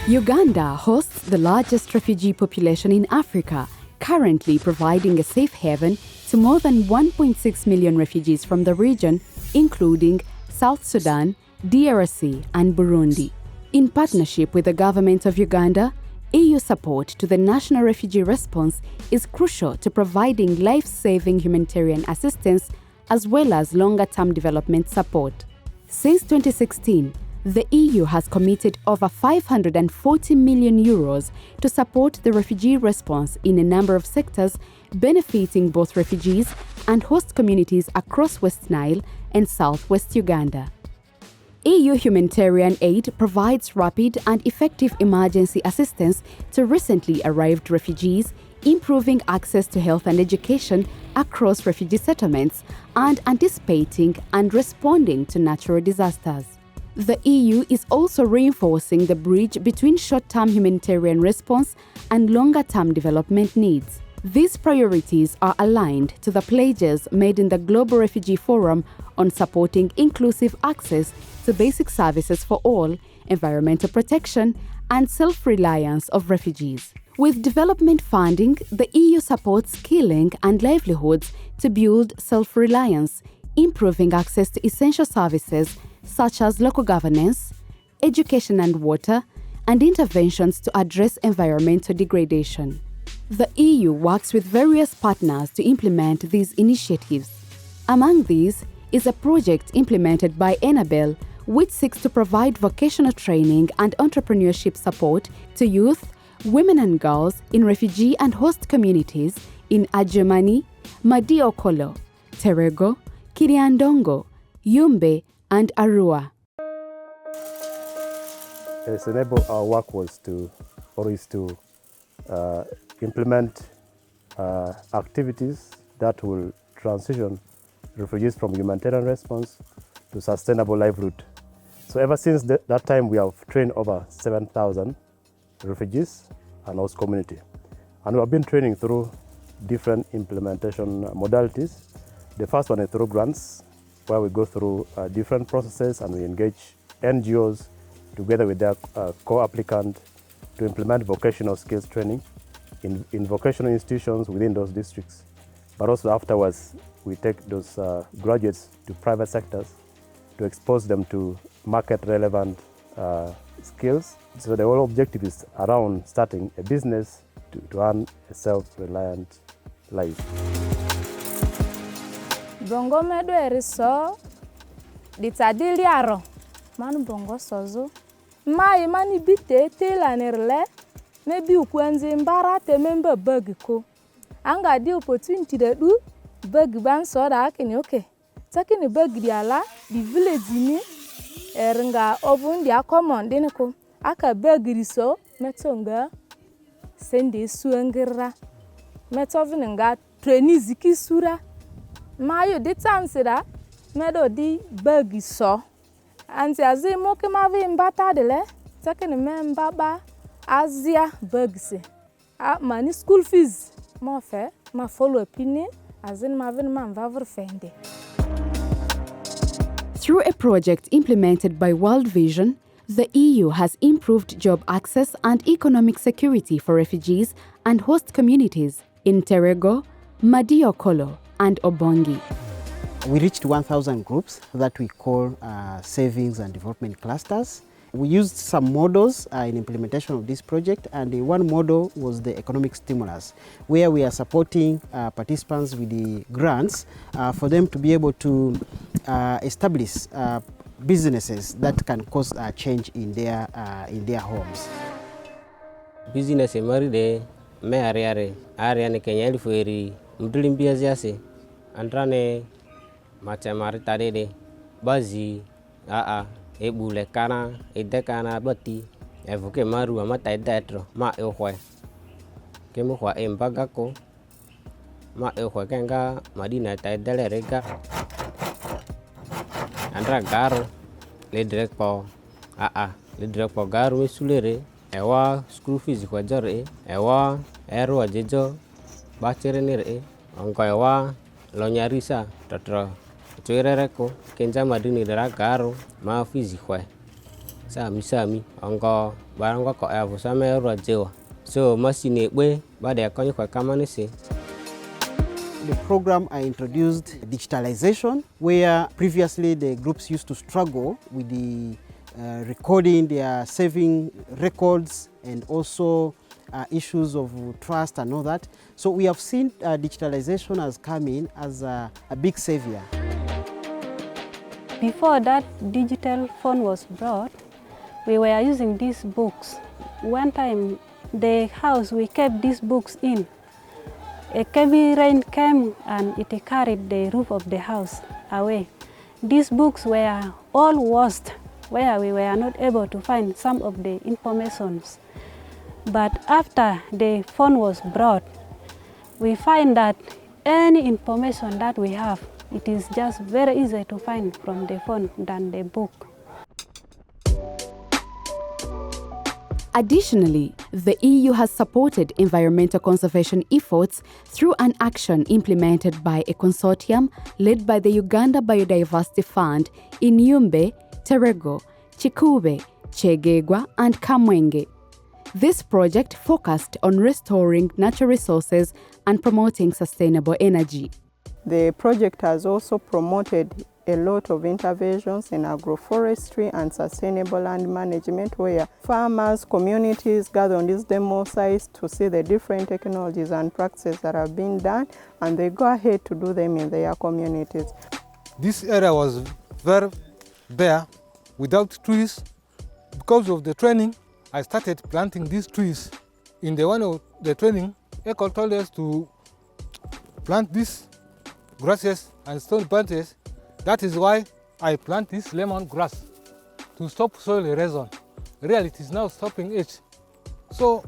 Uganda hosts the largest refugee population in Africa, currently providing a safe haven to more than 1.6 million refugees from the region, including South Sudan, DRC, and Burundi. In partnership with the Government of Uganda, EU support to the national refugee response is crucial to providing life-saving humanitarian assistance as well as longer-term development support. Since 2016, the EU has committed over 540 million euros to support the refugee response in a number of sectors, benefiting both refugees and host communities across West Nile and Southwest Uganda. EU humanitarian aid provides rapid and effective emergency assistance to recently arrived refugees, improving access to health and education across refugee settlements, and anticipating and responding to natural disasters. The EU is also reinforcing the bridge between short-term humanitarian response and longer-term development needs. These priorities are aligned to the pledges made in the Global Refugee Forum on supporting inclusive access to basic services for all, environmental protection, and self-reliance of refugees. With development funding, the EU supports skilling and livelihoods to build self-reliance, improving access to essential services such as local governance, education and water, and interventions to address environmental degradation. The EU works with various partners to implement these initiatives. Among these is a project implemented by Enabel, which seeks to provide vocational training and entrepreneurship support to youth, women and girls in refugee and host communities in Adjumani, Madiokolo, Terego, Kiriandongo, Yumbe, and Arua. As Enable, our work was to implement activities that will transition refugees from humanitarian response to sustainable livelihood. So ever since that time, we have trained over 7,000 refugees and host community. And we have been training through different implementation modalities. The first one is through grants, where we go through different processes and we engage NGOs together with their co-applicant to implement vocational skills training in vocational institutions within those districts. But also afterwards, we take those graduates to private sectors to expose them to market-relevant skills. So the whole objective is around starting a business to earn a self-reliant life. Bongo medo eriso ditadiliaro manu bongo sozo mai mani bite telanerle mebi ukwenzi mbara temembe bug ko anga di opportunity de du bug ban so da kini okay takini bug diala di village ni eringa ovun dia common dinko aka bug riso metonga sende suengira metovinga treniziki sura mayo di tansira medo di bug so anti azimo ke mavi mbata dele takini membaba azia bugs mani school fees mo fe ma follow opinion azin mavin man vavur fende. Through a project implemented by World Vision, the EU has improved job access and economic security for refugees and host communities in Terego, Madiokolo, and Obongi. We reached 1,000 groups that we call savings and development clusters. We used some models in implementation of this project, and one model was the economic stimulus, where we are supporting participants with the grants for them to be able to establish businesses that can cause a change in their homes. Business mari de me area ne Kenya ilfueri mdulimbia ziase andrane macamari tade de bazi ebule kana edekana bati evoke maru amata edetro ma ehwe kemo kwa embagako ma ehwe kenga madina ta edelerega andra garo le direct po garo mesulere ewa school fees kwa jare ewa ero ajejo bachere nire onko ewa lonyarisa totro tuirereko kenja madini dara garo ma fees kwa sami ongo barang ko avu same rojewa so machine we bade ko ko kamanisi. The program I introduced digitalization, where previously the groups used to struggle with the recording their saving records and also issues of trust and all that. So we have seen digitalization has come in as a big savior. Before that digital phone was brought, we were using these books. One time, the house we kept these books in. A heavy rain came and it carried the roof of the house away. These books were all washed, where we were not able to find some of the informations. But after the phone was brought, we find that any information that we have, it is just very easy to find from the phone than the book. Additionally, the EU has supported environmental conservation efforts through an action implemented by a consortium led by the Uganda Biodiversity Fund in Yumbe, Terego, Chikube, Chegegwa, and Kamwenge. This project focused on restoring natural resources and promoting sustainable energy. The project has also promoted a lot of interventions in agroforestry and sustainable land management, where farmers, communities gather on these demo sites to see the different technologies and practices that have been done, and they go ahead to do them in their communities. This area was very bare, without trees. Because of the training, I started planting these trees. In the one of the training, ECHO told us to plant these grasses and stone bunches. That is why I plant this lemon grass to stop soil erosion. Really, it is now stopping it. So,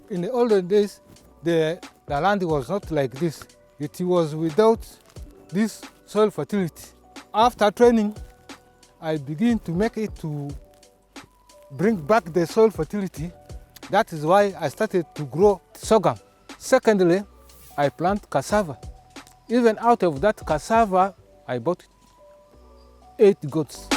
in the olden days, the land was not like this. It was without this soil fertility. After training, I begin to make it to bring back the soil fertility. That is why I started to grow sorghum. Secondly, I plant cassava. Even out of that cassava, I bought 8 goats.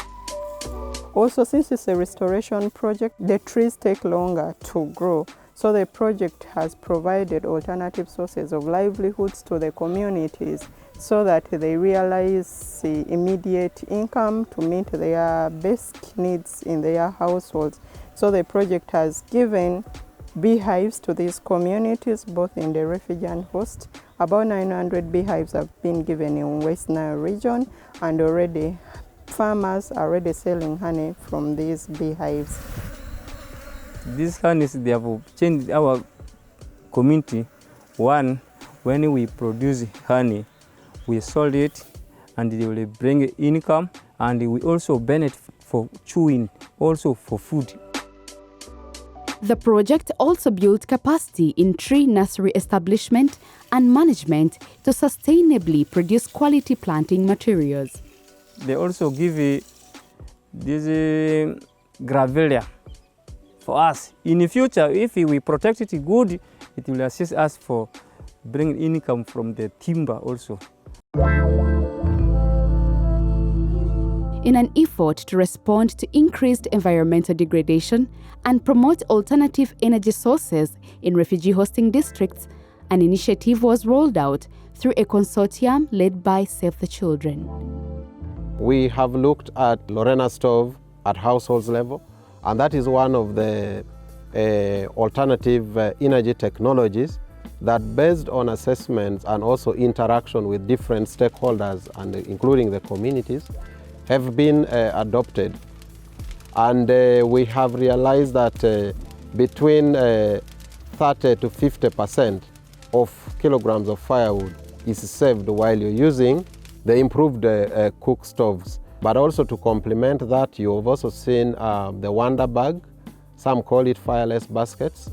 Also, since it's a restoration project, the trees take longer to grow. So the project has provided alternative sources of livelihoods to the communities so that they realize the immediate income to meet their basic needs in their households. So the project has given beehives to these communities, both in the refugee and host. About 900 beehives have been given in West Nile region, and already farmers are already selling honey from these beehives. These honeys, they have changed our community. One, when we produce honey, we sold it and they will bring income, and we also benefit for chewing, also for food. The project also built capacity in tree nursery establishment and management to sustainably produce quality planting materials. They also give this gravelia for us. In the future, if we protect it good, it will assist us for bringing income from the timber also. In an effort to respond to increased environmental degradation and promote alternative energy sources in refugee hosting districts, an initiative was rolled out through a consortium led by Save the Children. We have looked at Lorena stove at households level, and that is one of the alternative energy technologies that, based on assessments and also interaction with different stakeholders, and including the communities, have been adopted. And we have realized that between 30 to 50% of kilograms of firewood is saved while you're using the improved cook stoves. But also to complement that, you've also seen the Wonder Bag, some call it fireless baskets.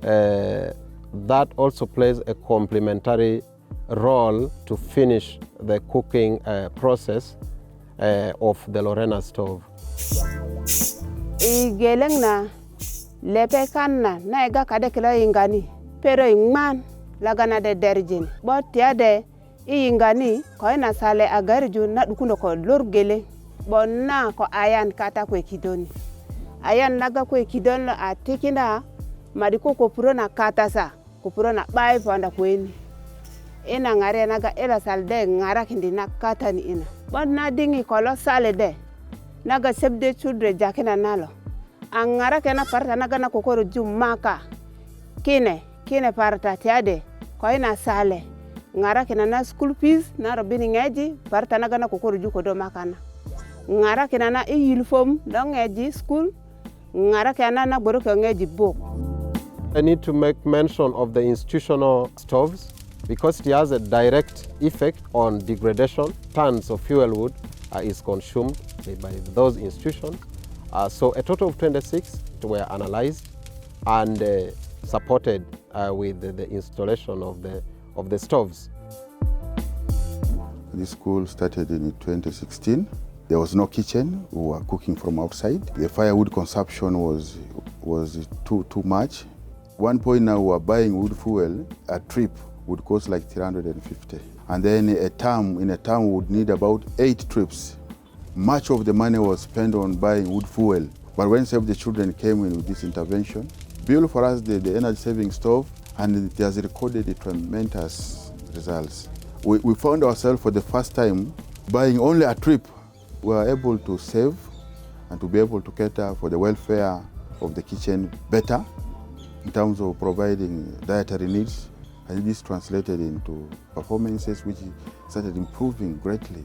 That also plays a complementary role to finish the cooking process of the Lorena stove. Geleng na lepe kanna na ega kade kila ingani pero ingman lagana de derjin bot tiade ingani ko na sale agarju na dukuno ko lor gele bonna ko ayan kata ko kidoni ayan naga ko kidon a tikina madiko ko puro na katasa ko puro na bai panda kweni ina ngare naga ela salde ngara kindi na katani ina bon na dingi kolo sale de naga sebde chudre jakena nalo angara kena parta naga na kokoro jumaka kine parta tiade ko ina sale ngara kena na school fees na robini ngeji parta naga na kokoro juko do makana ngara kena na uniform do ngeji school ngara kena na boro ko ngeji book. I need to make mention of the institutional stoves because it has a direct effect on degradation. Tons of fuel wood is consumed by those institutions. So a total of 26 were analyzed and supported with the installation of the stoves. This school started in 2016. There was no kitchen. We were cooking from outside. The firewood consumption was too much. One point now we were buying wood fuel. A trip would cost like 350. And then in a term would need about 8 trips. Much of the money was spent on buying wood fuel. But when Save the Children came in with this intervention, built for us the energy saving stove, and it has recorded tremendous results. We found ourselves for the first time buying only a trip. We were able to save and to be able to cater for the welfare of the kitchen better in terms of providing dietary needs. And this translated into performances which started improving greatly.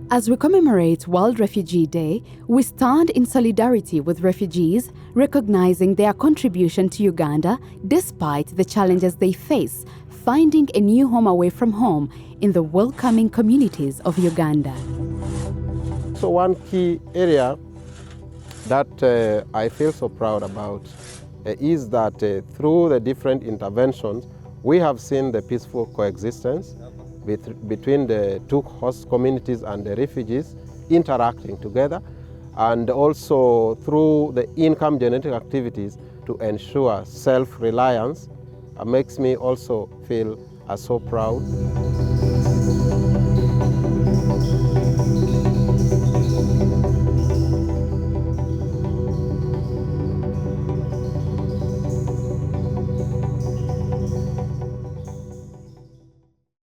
As we commemorate World Refugee Day, we stand in solidarity with refugees, recognizing their contribution to Uganda despite the challenges they face, finding a new home away from home in the welcoming communities of Uganda. So one key area that I feel so proud about is that through the different interventions, we have seen the peaceful coexistence between the two host communities and the refugees interacting together, and also through the income generating activities to ensure self-reliance makes me also feel so proud.